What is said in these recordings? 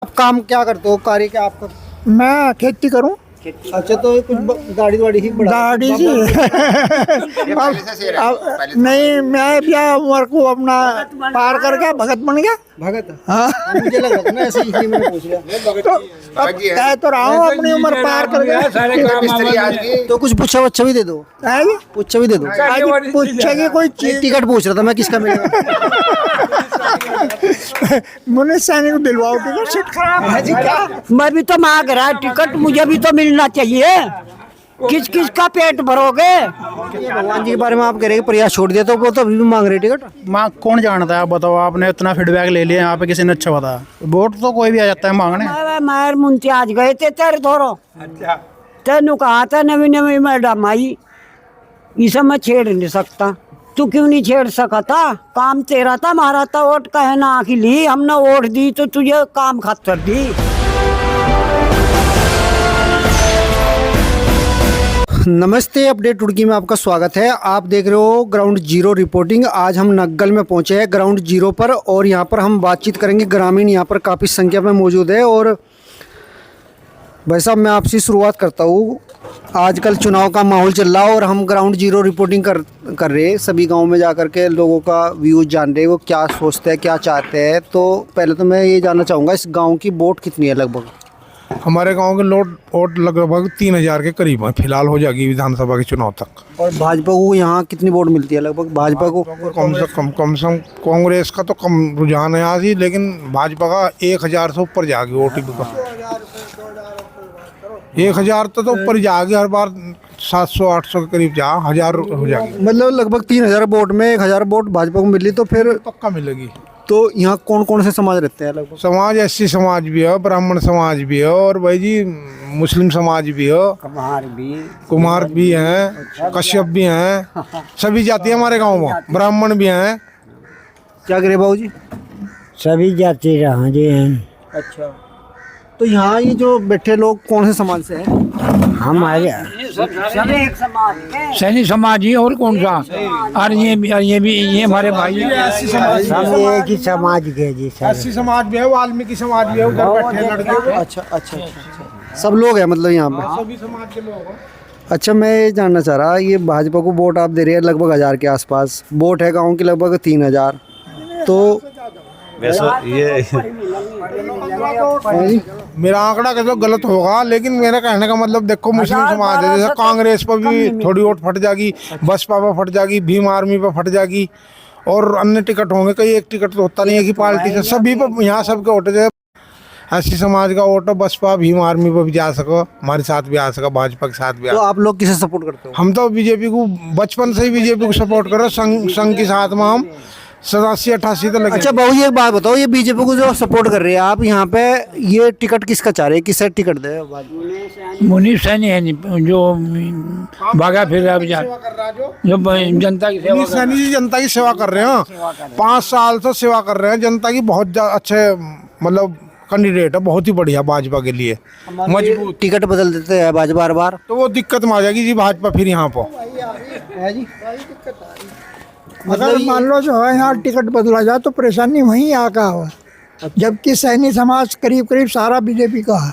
आप काम क्या करते हो, कार्य क्या आपका? मैं खेती करूं। अच्छा, तो कुछ गाड़ी वाड़ी ही बढ़ा दाढ़ी जी अब नहीं, मैं भी उम्र को अपना पार कर गया, भगत बन गया। भगत? हाँ मुझे लग रहा था ना, ऐसे इसलिए मैंने पूछ लिया। तो अब कह तो रहा हूँ अपनी उम्र पार कर गया। तो कुछ पुच्छा वच्छा भी दे दो, है जी? पुच्छा भी दे दो। आज पूछे की कोई चीज टिकट पूछ रहा था मैं, किसका मिलेगा? मुझे सैनिक को दिलवाओ टिकट, सीट खराब है जी क्या? मैं भी तो मांग रहा टिकट, मुझे भी तो मिलना चाहिए। किस किस का पेट भरोगे? भगवान जी के बारे में आप कह रहे हैं प्रयास छोड़ दिया, तो वो तो अभी भी मांग रहे टिकट। माँ कौन जानता है, आप बताओ। आपने इतना फीडबैक ले लिया यहाँ पे, किसी ने अच्छा बताया? वोट तो कोई भी आ जाता है मांगने। मायर मुंशी आज गए थे तेरे धोरो। अच्छा, तेनू कहा था नवी नवी मैडम आई, इसे मैं छेड़ नहीं सकता। तू क्यों नहीं छेड़ सका था? काम तेरा था, हमारा था। वोट कहे ना आखिर ली, हमने वोट दी तो तुझे काम खातर दी। नमस्ते, अपडेट टुडकी में आपका स्वागत है। आप देख रहे हो ग्राउंड जीरो रिपोर्टिंग। आज हम नग्गल में पहुंचे हैं ग्राउंड जीरो पर, और यहाँ पर हम बातचीत करेंगे। ग्रामीण यहाँ पर काफ़ी संख्या में मौजूद है। और भाई साहब, मैं आपसे शुरुआत करता हूँ। आजकल चुनाव का माहौल चल रहा है और हम ग्राउंड जीरो रिपोर्टिंग कर रहे हैं, सभी गाँव में जा कर के लोगों का व्यूज़ जान रहे हैं, वो क्या सोचते हैं, क्या चाहते हैं। तो पहले तो मैं ये जानना चाहूँगा, इस गाँव की वोट कितनी है लगभग? हमारे गांव के वोट लगभग 3000 के करीब है, फिलहाल हो जाएगी विधानसभा के चुनाव तक। और भाजपा को यहाँ कितनी वोट मिलती है लगभग? भाजपा को कम से कम कांग्रेस का तो कम रुझान है आज ही, लेकिन भाजपा का 1000 से ऊपर जाएगी वोट। 1000 तो ऊपर जाएगी हर बार। 700-800 के करीब जा 1000 हो जाएगी। मतलब लगभग 3000 वोट में 1000 वोट भाजपा को मिली, तो फिर पक्का मिलेगी। तो यहाँ कौन कौन से समाज रहते हैं लगभग? समाज एससी समाज भी है, ब्राह्मण समाज भी है, और भाई जी मुस्लिम समाज भी है, कुमार भी हैं, कश्यप भी हैं, सभी जाति हमारे गांव में। ब्राह्मण भी हैं। क्या करे बाबू जी? सभी जाति रहा जी हैं। अच्छा, तो यहाँ ये जो बैठे लोग कौन से समाज से हैं? हमारे सब एक समाज के। सैनी समाज ही, और कौन सा? और ये हमारे भाई सब एक ही समाज के जी। एससी समाज भी है, वाल्मीकि समाज भी है, उधर बैठे लड़के। अच्छा, सब लोग हैं मतलब यहाँ पे? सभी समाज के लोग हैं। अच्छा, मैं ये जानना चाह रहा, ये भाजपा को वोट आप दे रहे हैं लगभग 1000 के आसपास। वोट है गाँव की लगभग 3000। तो वैसे ये मेरा आंकड़ा कैसे गलत होगा, लेकिन मेरा कहने का मतलब देखो, मुस्लिम समाज है, जैसे कांग्रेस पर भी थोड़ी वोट फट जाएगी, बसपा पर फट जाएगी, भीम आर्मी पर फट जाएगी, और अन्य टिकट होंगे। कई एक टिकट तो होता नहीं है कि पार्टी से सभी पर, यहाँ सबके वोट है। एससी समाज का वोट बसपा भीम आर्मी पर भी जा सको, हमारे साथ भी आ सका, भाजपा के साथ भी आ तो सका। आप लोग किसे सपोर्ट करते हो? हम तो बीजेपी को बचपन से ही बीजेपी को सपोर्ट करो। संघ के साथ में हम 87-88 तो लगे। अच्छा बाबू, ये एक बात बताओ, ये बीजेपी को जो सपोर्ट कर रहे हैं आप यहाँ पे, ये टिकट किसका चाह रहे हैं? किसे टिकट दे? मुनीफ सैनी है जो भागा फिर रहा है, जो जनता की सेवा सैनी जी जनता की सेवा कर रहे हैं। 5 साल से सेवा कर रहे हैं जनता की। बहुत अच्छे मतलब कैंडिडेट है, बहुत ही बढ़िया भाजपा के लिए। मजबूत। टिकट बदल देते हैं भाजपा हर बार, तो वो दिक्कत में आ जाएगी जी भाजपा फिर यहाँ पर। अगर मान लो जो है यहाँ टिकट बदला जाए तो परेशानी वहीं आका हो, जबकि सैनी समाज करीब करीब सारा बीजेपी का है।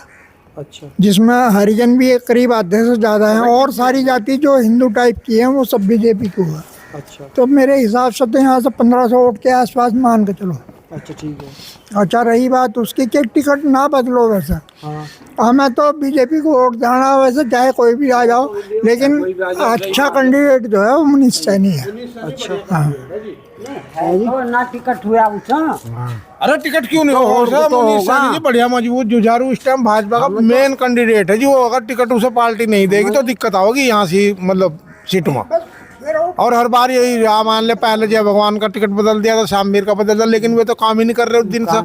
अच्छा, जिसमें हरिजन भी एक करीब आधे से ज़्यादा हैं, और सारी जाति जो हिंदू टाइप की हैं वो सब बीजेपी को है। अच्छा, तो मेरे हिसाब से तो यहाँ से 1500 वोट के आसपास मान के चलो। अच्छा, ठीक है। अच्छा, रही बात उसकी कि टिकट ना बदलो, वैसे हाँ, हमें तो बीजेपी को वोट जाना, वैसे चाहे कोई भी आ जाओ, लेकिन अच्छा कैंडिडेट जो है वो मनीष सैनी है। अच्छा, हाँ, ना टिकट हुआ उठा। अरे टिकट क्यों नहीं होगा? मनीष सैनी जी बढ़िया मजबूत जुझारू, इस टाइम भाजपा का मेन कैंडिडेट है जी। वो अगर टिकट उसे पार्टी नहीं देगी तो दिक्कत आओगी यहाँ से, मतलब सीट में। और हर बार यही मान ले, पहले जय भगवान का टिकट बदल दिया था, श्यामवीर का बदल दिया, लेकिन वे तो काम ही नहीं कर रहे उस दिन से।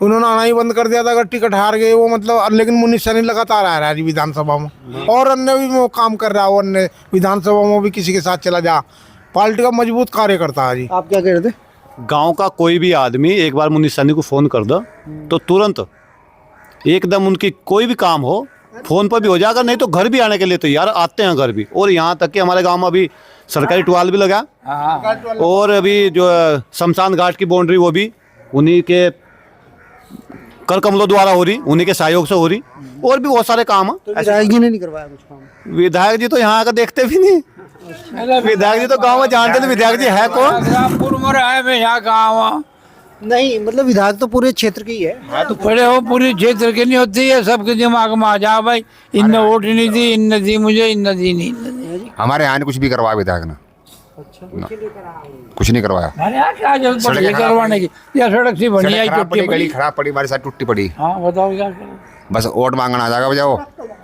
उन्होंने आना ही बंद कर दिया था अगर टिकट हार गए वो, मतलब। लेकिन मुनीष सैनी लगातार आ रहा है विधानसभा में, और अन्य भी वो काम कर रहा है। अन्य विधानसभा में भी किसी के साथ चला जा, पार्टी का मजबूत कार्यकर्ता है जी। आप क्या कह रहे थे? गांव का कोई भी आदमी एक बार मुनीष सैनी को फ़ोन कर दो तो तुरंत एकदम उनकी कोई भी काम हो फ़ोन पर भी हो जाएगा, नहीं तो घर भी आने के लिए तैयार आते हैं घर भी। और यहाँ तक कि हमारे गांव में अभी सरकारी टुवाल भी लगा, और अभी जो शमशान घाट की बाउंड्री वो भी उन्हीं के कर कमलों द्वारा हो रही, उन्हीं के सहयोग से हो रही, और भी बहुत सारे काम तो हैं। विधायक जी ने नहीं करवाया कुछ काम? विधायक जी तो यहाँ आकर देखते भी नहीं, विधायक जी तो गांव में जानते नहीं विधायक जी है कौन। रामपुर में रहे मैं यहाँ गाँव नहीं मतलब विधायक तो पूरे क्षेत्र के ही है। हाँ तो पड़े हो पूरी क्षेत्र की नहीं होती है, सबके दिमाग में आ जा भाई इनने वोट नहीं दी, इनने दी मुझे, इनने दी नहीं। हमारे यहाँ ने कुछ भी करवाया विधायक ने? ना, कुछ नहीं करवाया। अरे यार क्या जरूरत पड़ी है करवाने की, या सड़क सी बनी आई खराब टूटी पड़ी, गली पड़ी। खराब पड़ी, हमारे साथ टूटी पड़ी। हाँ बताओ क्या करें? बस वोट मांगना आ जाएगा बजाओ,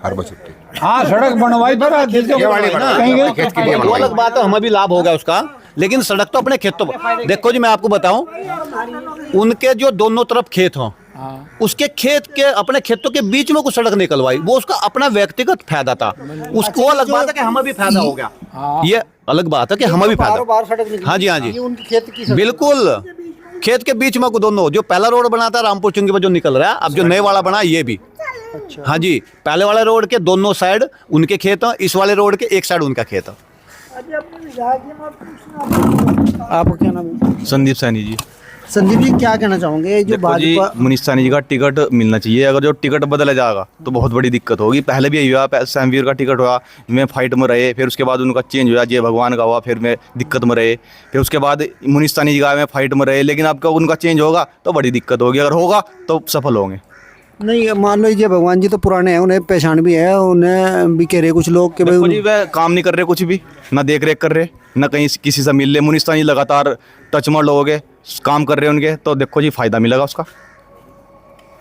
हर बस छुट्टी। हाँ सड़क बनवाई पर ये वाली कहीं गए? खेत के लिए वो बनवाई। अलग बात है, हमें भी लाभ हो गया उसका, लेकिन सड़क तो अपने खेतों पर। देखो जी मैं आपको बताऊं, उनके जो दोनों तरफ खेत हों, उसके खेत के अपने खेतों के बीच में कुछ सड़क निकलवाई, वो उसका अपना व्यक्तिगत फायदा था। उसको अलग बात है कि हमें भी फायदा हो गया, ये अलग बात है कि हमें भी बार फायदा। सड़क निकली। हाँ जी, हाँ जी, ये उनकी खेत की सड़क। बिल्कुल खेत के बीच में को दोनों, जो पहला रोड बना था रामपुर चुंगी पर जो निकल रहा है, अब जो नए वाला बना ये भी। हाँ जी, पहले वाले रोड के दोनों साइड उनके खेत हैं, इस वाले रोड के एक साइड उनका खेत है। आपका क्या नाम है? संदीप सैनी जी। संदीप जी क्या कहना चाहोगे? ये जो देखो जी, भाजपा मनीष सैनी जी का टिकट मिलना चाहिए। अगर जो टिकट बदला जाएगा तो बहुत बड़ी दिक्कत होगी। पहले भी यही हुआ, सैमवीर का टिकट हुआ, मैं फाइट में रहे, फिर उसके बाद उनका चेंज हुआ, जय भगवान का हुआ, फिर मैं दिक्कत में रहे, फिर उसके बाद मनीष सैनी जी का मैं फाइट में रहे। लेकिन आपका उनका चेंज होगा तो बड़ी दिक्कत होगी, अगर होगा तो सफल होंगे। नहीं, मान लो ये भगवान जी तो पुराने हैं, उन्हें पहचान भी है, उन्हें भी कह रहे कुछ लोग कि देखो भाई जी, वह काम नहीं कर रहे कुछ भी, ना देख रेख कर रहे, ना कहीं किसी से मिल रहे। मनीष सैनी लगातार टच में लोगे काम कर रहे हैं उनके, तो देखो जी फायदा मिलेगा उसका,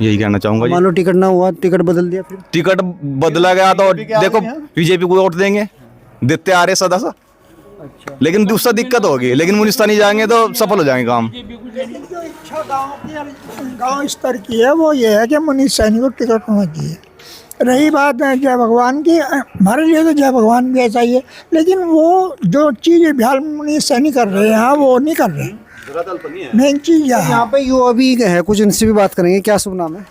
यही कहना चाहूंगा मान जी। लो टिकट ना हुआ, टिकट बदल दिया फिर? टिकट बदला गया तो देखो बीजेपी को वोट देंगे, देते आ रहे सदा सा। लेकिन दूसरा दिक्कत होगी, लेकिन मनीष सैनी जाएंगे तो सफल हो जाएंगे काम। जो इच्छा गांव स्तर की है वो ये है कि मनीष सैनी को टिकट होना चाहिए। रही बात जय भगवान की, हमारे लिए तो जय भगवान भी ऐसा ही है, लेकिन वो जो चीज़ बिहार में मनीष सैनी कर रहे हैं वो नहीं कर रहे। मेन चीज़ यह है। यहाँ पे युवा भी है, कुछ इनसे भी बात करेंगे। क्या शुभ नाम है?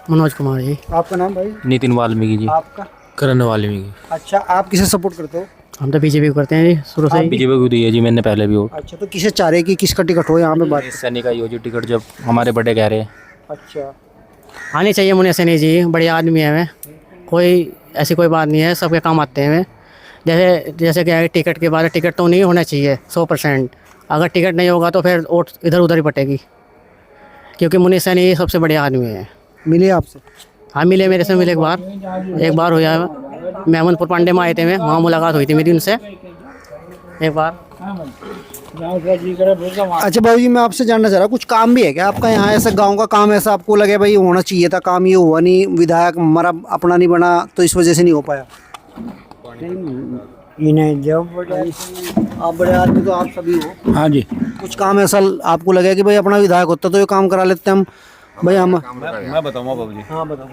मनोज कुमार जी। आपका नाम भाई? नितिन वाल्मीकि जी। आपका? करण वाल्मीकि। अच्छा, आप किसे सपोर्ट करते हो? हम तो बीजेपी को करते हैं जी शुरू से। बीजेपी को दी है जी मैंने पहले भी वोट। अच्छा, तो किसे चाह रहे कि किसका टिकट हो यहाँ पे बात? सैनी का योजी टिकट जब हमारे बड़े कह रहे हैं। अच्छा, आनी चाहिए मुनीष सैनी जी, बढ़िया आदमी है वे, कोई ऐसी कोई बात नहीं है, सबके काम आते हैं वे। जैसे क्या है, टिकट के बाद टिकट तो नहीं होना चाहिए 100%। अगर टिकट नहीं होगा तो फिर वोट इधर उधर ही पटेगी, क्योंकि मुनीष सैनी सबसे बढ़िया आदमी है। मिले आपसे? हाँ मिले, मेरे से मिले एक बार हुआ है। मैं अमनपुर पांडे में आए थे, मैं वहाँ मुलाकात हुई थी मेरी उनसे एक बार। अच्छा बाबू जी, मैं आपसे जानना चाह रहा हूँ, कुछ काम भी है क्या आपका यहाँ? ऐसा गांव का काम ऐसा आपको लगे भाई होना चाहिए था, काम ये हुआ नहीं, विधायक हमारा अपना नहीं बना तो इस वजह से नहीं हो पाया? इन्हें जब आप बड़े आदमी तो आप सभी हो, हाँ जी, कुछ काम ऐसा आपको लगे कि भाई अपना विधायक होता तो ये काम करा लेते हम भाई हम? मैं बताऊंगा बाबू जी, हाँ बताओ।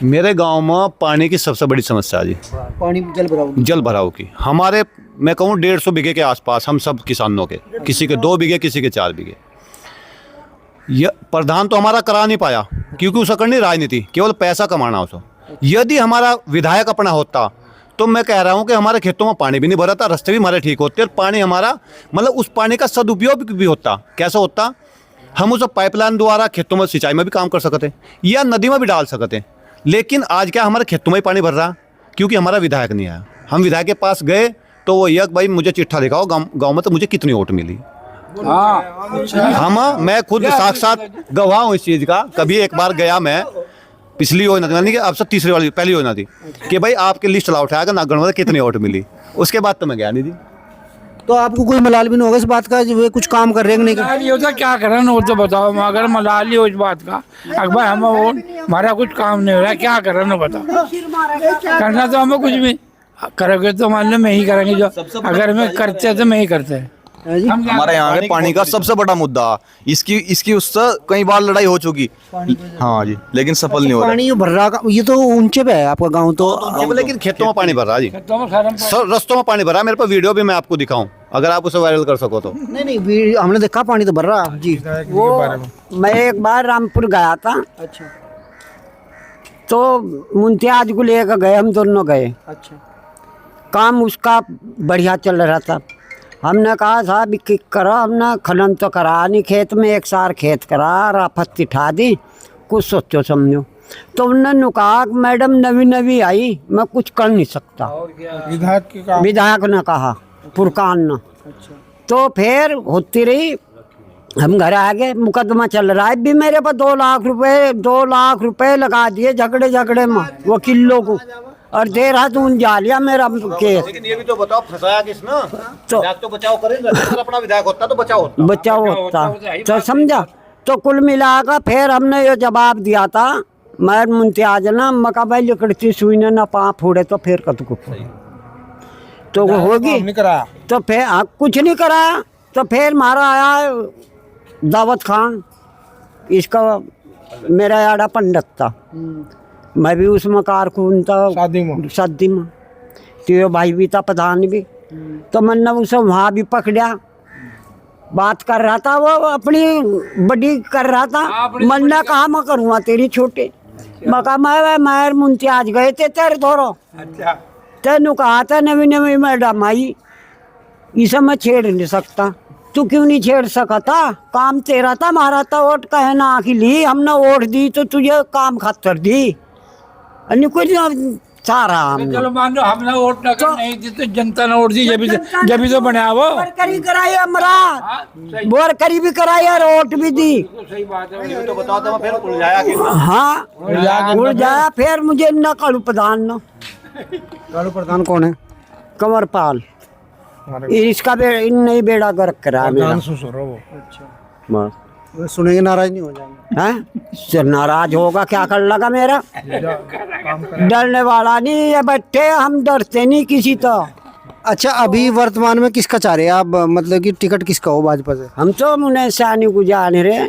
मेरे गांव में पानी की सबसे बड़ी समस्या है जी, पानी जल भराव? जल भराव की। हमारे मैं कहूँ 150 बीघे के आसपास हम सब किसानों के, किसी के 2 बीघे, किसी के 4 बीघे। यह प्रधान तो हमारा करा नहीं पाया क्योंकि उसका करनी राजनीति, केवल पैसा कमाना उसको। यदि हमारा विधायक अपना होता तो मैं कह रहा हूँ कि हमारे खेतों में पानी भी नहीं भरा था, रास्ते भी हमारे ठीक होते, और पानी हमारा मतलब उस पानी का सदुपयोग भी होता। कैसा होता? हम उस पाइपलाइन द्वारा खेतों में सिंचाई में भी काम कर सकते या नदी में भी डाल सकते। लेकिन आज क्या हमारे खेतों में ही पानी भर रहा क्योंकि हमारा विधायक नहीं आया। हम विधायक के पास गए तो वो यह भाई मुझे चिट्ठा दिखाओ गांव में तो मुझे कितनी वोट मिली। हम मैं खुद साक्षात गवाह हूँ इस चीज़ का। कभी एक बार गया मैं, पिछली योजना थी, यानी कि अब सब तीसरी वाली पहली योजना थी कि भाई आपके लिस्ट ला उठाया नागगढ़ में कितनी वोट मिली। उसके बाद तो मैं गया नहीं थी। तो आपको कोई मलाल भी नहीं होगा इस बात का जो वे कुछ काम कर रहे हैं कि नहीं कर? मलाल होता क्या करें वो तो बताओ। अगर मलाल ही हो इस बात का, अकबर हम वो हमारा कुछ काम नहीं हो रहा, क्या करें ना बताओ। करना तो हमें कुछ भी करोगे तो मान लो मैं ही करेंगे, जो अगर मैं करते तो मैं ही करते। हमारे यहाँ के पानी का सबसे बड़ा मुद्दा, इसकी उससे कई बार लड़ाई हो चुकी। हाँ जी, लेकिन सफल नहीं हो रहा। पानी ये भर रहा, ये तो ऊंचे पे है आपका गांव तो, लेकिन खेतों में पानी भर रहा जी, तो रस्तों में पानी भरा। मेरे पास वीडियो भी मैं आपको दिखाऊं अगर आप उसे वायरल कर सको तो। नहीं हमने देखा पानी तो भर रहा जी। वो मैं एक बार रामपुर गया था, अच्छा तो मुमताज को लेकर गए, हम दोनों गए। अच्छा, काम उसका बढ़िया चल रहा था। हमने कहा साहब करो, हमने खनन तो करा नहीं खेत में, एक सार खेत करा, राफत ठा दी, कुछ सोचो समझो। तो उन्होंने कहा मैडम नवी नवी आई, मैं कुछ कर नहीं सकता। विधायक के काम विधायक ने कहा, पुरकान ने। तो फिर होती रही, हम घर आ गए, मुकदमा चल रहा है भी मेरे पर 2 लाख रुपए लगा दिए झगड़े में वकीलों को, और देर रात उन जा लिया मेरा केस। लेकिन ये भी तो बताओ फंसाया किसने? तो विधायक तो बचाव करेंगे, अगर अपना विधायक होता तो बचाव होता। तो समझा। तो कुल मिलाकर फिर हमने ये जवाब दिया था, मैं मुमताज ना मका भाई लिकड़ती सुई ने ना पा फोड़े तो फिर कत को तो वो होगी। नहीं कराया। तो फिर कुछ नहीं कराया। तो फिर मारा आया दावत खान, इसका मेरा आड़ा पंडित था, मैं भी उसमें कारकुन था शादी में। तो ये भाई भी था, प्रधान भी। तो मैंने उसे वहाँ भी पकड़ा, बात कर रहा था, वो अपनी बड़ी कर रहा था। मन्ना कहा मैं करूँगा तेरी छोटे, मैं कहा मैं मुमताज गए थे तेरे धोरो, तेनू कहा था नवी नवी मैडम आई, इसे मैं छेड़ नहीं सकता। तू क्यों नहीं छेड़ सका था? काम तेरा था, हमारा था। वोट कहना आखिर ली हमने, वोट दी तो तुझे काम खातर दी, कुछ सारा हमने। चलो मान लो हमने वोट नहीं दी तो जनता ने वोट दी, जब तो बना वो वर्करी कराई हमारा, वर्करी भी कराई और वोट भी दी। सही बात है। ये तो बताओ तो फिर उलझाया कि हाँ उड़ जाया। फिर मुझे न कालू प्रधान न, कालू प्रधान कौन है? कंवरपाल, इसका नहीं बेड़ा गर्क करा मेरा। बस वो सुनेंगे नाराज नहीं हो जाएंगे? हैं? नाराज होगा क्या कर लगा मेरा? डरने वाला नहीं है बच्चे, हम डरते नहीं किसी तो। अच्छा, अभी वर्तमान में किसका चाह रहे हैं आप, मतलब कि टिकट किसका हो भाजपा से? हम तो मुने सानी को जान रहे,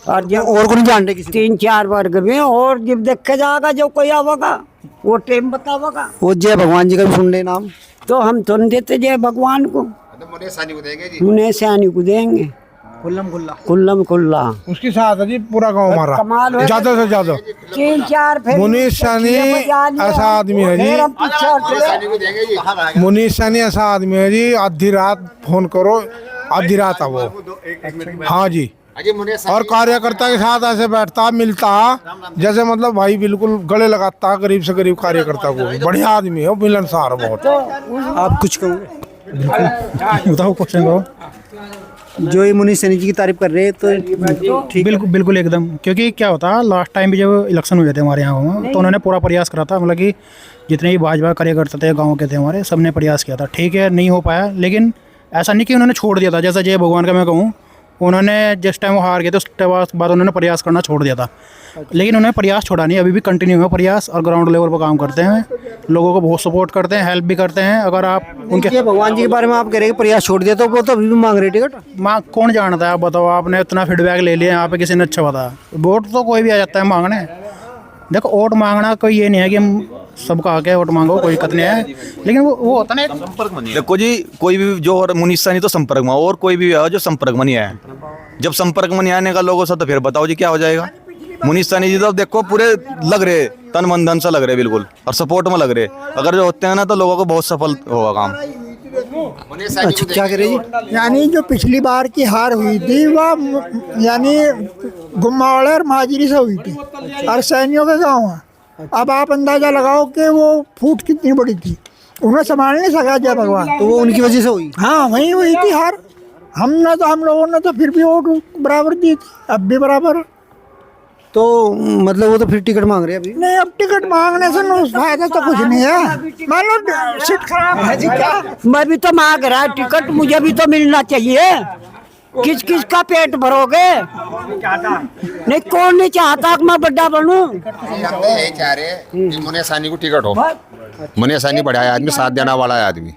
और जब और को नहीं जानते किसी? 3-4 वर्ग में, और जब देखे जाएगा जो कोई आवेगा वो टाइम बतावेगा। वो जय भगवान जी का भी सुन ले नाम। तो हम तो नहीं देते जय भगवान को, मुनीष सानी को देंगे जी। मुने सानी को देंगे कुल्लम कुल्ला। उसके साथ है जी पूरा गांव हमारा, कमाल है। ज्यादा से ज्यादा 3-4 फिर मुनीष सानी ऐसा आदमी है फिर जी, हम पीछे हटे। मुनीष सानी ऐसा आदमी है जी, आधी रात फोन करो, आधी रात है वो। हाँ जी, और कार्यकर्ता के साथ ऐसे बैठता मिलता जैसे मतलब भाई बिल्कुल गले लगाता गरीब से गरीब कार्यकर्ता को। बढ़िया आदमी है, मिलनसार बहुत। आप कुछ कहोगे? बताओ, क्वेश्चन करो। जो ये मुनीष सैनी जी की तारीफ कर रहे हैं तो ठीक। बिल्कुल एकदम, क्योंकि क्या होता है लास्ट टाइम भी जब इलेक्शन हुए थे हमारे यहाँ में, तो उन्होंने पूरा प्रयास करा था, मतलब कि जितने भी भाजपा कार्यकर्ता थे गाँव के थे हमारे, सबने प्रयास किया था। ठीक है, नहीं हो पाया, लेकिन ऐसा नहीं कि उन्होंने छोड़ दिया था। जैसा जय भगवान का मैं कहूँ, उन्होंने जिस टाइम वो हार गए थे उसके बाद उन्होंने प्रयास करना छोड़ दिया था, लेकिन उन्होंने प्रयास छोड़ा नहीं, अभी भी कंटिन्यू है प्रयास, और ग्राउंड लेवल पर काम करते हैं, लोगों को बहुत सपोर्ट करते हैं, हेल्प भी करते हैं। अगर आप उनके भगवान जी के बारे में आप कह रहे हैं प्रयास छोड़ दिया, तो वो तो अभी भी मांग रहे टिकट। कौन जानता है? आप बताओ, आपने इतना फीडबैक ले लिया यहाँ पे, किसी ने अच्छा बताया? वोट तो कोई भी आ जाता है मांगने। देखो, वोट मांगना कोई ये नहीं है कि हम सबका आके वोट मांगो, कोई दिक्कत नहीं है, लेकिन वो होता नहीं संपर्क में। देखो जी, कोई भी जो और मुनीष सानी तो संपर्क में, और कोई भी है जो संपर्क में नहीं आया। जब संपर्क में नहीं आने का लोगों से, तो फिर बताओ जी क्या हो जाएगा। मुनीष सानी जी तो देखो पूरे लग रहे, तन मन धन से लग रहे बिल्कुल, और सपोर्ट में लग रहे। अगर जो होते हैं ना, तो लोगों को बहुत सफल होगा काम। अच्छा, क्या कह रहे जी? यानी जो पिछली बार की हार हुई थी वह यानी गुम्मावड़े और माजरी से हुई थी, और सैनियों के गाँव है। अब आप अंदाजा लगाओ कि वो फूट कितनी बड़ी थी, उन्हें संभाल नहीं सका जय भगवान। तो वो उनकी वजह से हुई? हाँ, वहीं हुई थी हार। हम लोगों ने तो फिर भी वोट बराबर दी थी, अब भी बराबर। तो मतलब वो तो फिर टिकट मांग रहे हैं अभी? नहीं, अब टिकट मांगने से फायदा तो कुछ नहीं है। मान लो सीट खराब है जी, क्या मैं भी तो मांग रहा टिकट, मुझे भी तो मिलना चाहिए। किस किस का पेट भरोगे? नहीं, कौन नहीं चाहता कि मैं बड़ा बनूं? यही चाह रहे कि मुनीष सानी को टिकट हो। मुनीष सानी बढ़िया आदमी, साथ देने वाला है आदमी।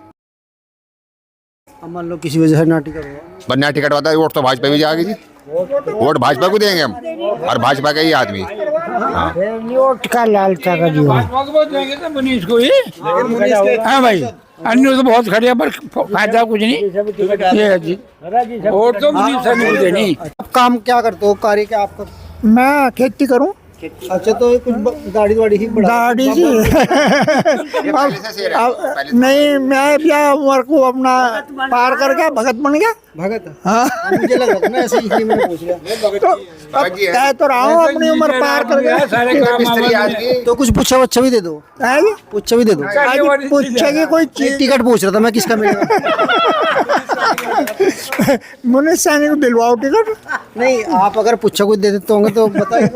अब मान लो किसी वजह से ना टिकट हुआ, बनना टिकट होता है, वोट तो भाजपा भी जाएगी जी, वोट भाजपा को देंगे हम, और भाजपा का ही आदमी। हाँ, वोट का लालचा का जो भाजपा को वोट देंगे तो मनीष को ही। हाँ भाई, अन्य तो बहुत खड़े हैं, पर फायदा कुछ नहीं। ये है जी, वोट तो मनीष सानी को देनी। आप काम क्या करते हो, कार्य क्या आपका? मैं खेती करूं। अच्छा तो ये कुछ दाढ़ी वाड़ी ही बढ़ा दाढ़ी जी पहले से शेर है, अब नहीं, मैं क्या उम्र को अपना पार करके भगत बन गया। भगत हाँ मुझे लग रहा था ना ऐसे ही, इसलिए मैंने पूछ लिया। तो अब कह तो रहा हूँ अपनी उम्र पार कर गया। सारे काम मिस्त्री आदमी तो कुछ पूछा वच्छा भी दे दो, है जी? पूछा भी दे दो। आज पूछे की कोई चीज टिकट पूछ रहा था मैं किसका मिलेगा। मुनीष सैनी को दिलवाओ टिकट। नहीं आप अगर पूछा कुछ दे देते होंगे तो बताइए।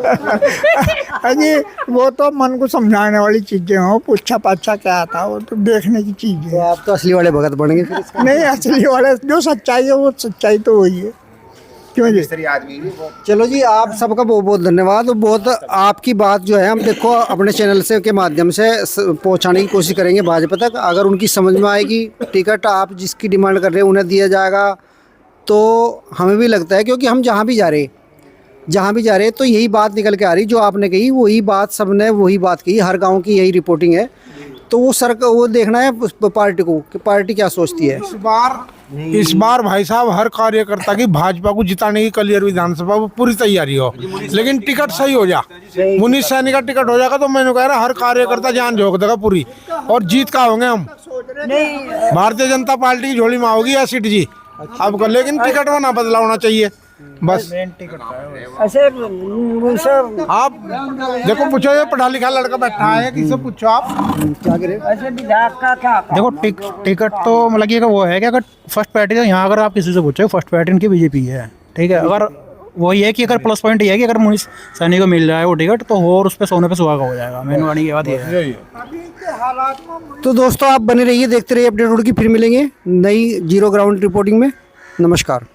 अजी वो तो मन को समझाने वाली चीजें हो, पूछा पाछा क्या था वो तो देखने की चीज तो है। आप तो असली वाले भगत बनेंगे फिर इसका। नहीं असली वाले जो सच्चाई है वो सच्चाई तो वही है। क्यों जी? मिस्त्री आदमी भी वो चलो जी, आप सबका बहुत बहुत धन्यवाद। बहुत आपकी बात जो है हम देखो अपने चैनल से के माध्यम से पहुंचाने की कोशिश करेंगे भाजपा तक। अगर उनकी समझ में आएगी टिकट आप जिसकी डिमांड कर रहे हैं उन्हें दिया जाएगा तो हमें भी लगता है, क्योंकि हम जहाँ भी जा रहे तो यही बात निकल के आ रही जो आपने कही, वही बात सबने वही बात कही, हर गाँव की यही रिपोर्टिंग है। तो वो देखना है पार्टी को कि पार्टी क्या सोचती है। इस बार भाई साहब हर कार्यकर्ता की भाजपा को जिताने की कलियर विधानसभा में पूरी तैयारी हो, लेकिन टिकट सही हो जा। मुनीष सैनी का टिकट हो जाएगा तो मैंने कह रहा हर कार्यकर्ता जान झोंक देगा पूरी, और जीत का होंगे हम। भारतीय जनता पार्टी की झोली में होगी या सीट जी अब, लेकिन टिकट में ना बदलाव होना चाहिए बस। ऐसे सर आप देखो, पूछो ये पढ़ा लिखा लड़का बैठा है, किससे पूछो आप क्या करें। ऐसे विधायक का क्या देखो टिकट तो मतलब कि वो है कि अगर फर्स्ट पार्टी तो यहाँ अगर आप किसी से पूछो फर्स्ट पार्टी इनकी बीजेपी है, ठीक है। अगर वो ये है कि अगर प्लस पॉइंट ये है कि अगर मुनीष सैनी को मिल रहा है वो टिकट तो और उस पर सोने पे सुहागा हो जाएगा। मेन वाणी की बात ये है। तो दोस्तों आप बने रहिए, देखते रहिए अपडेट उड़ की। फिर मिलेंगे नई जीरो ग्राउंड रिपोर्टिंग में। नमस्कार।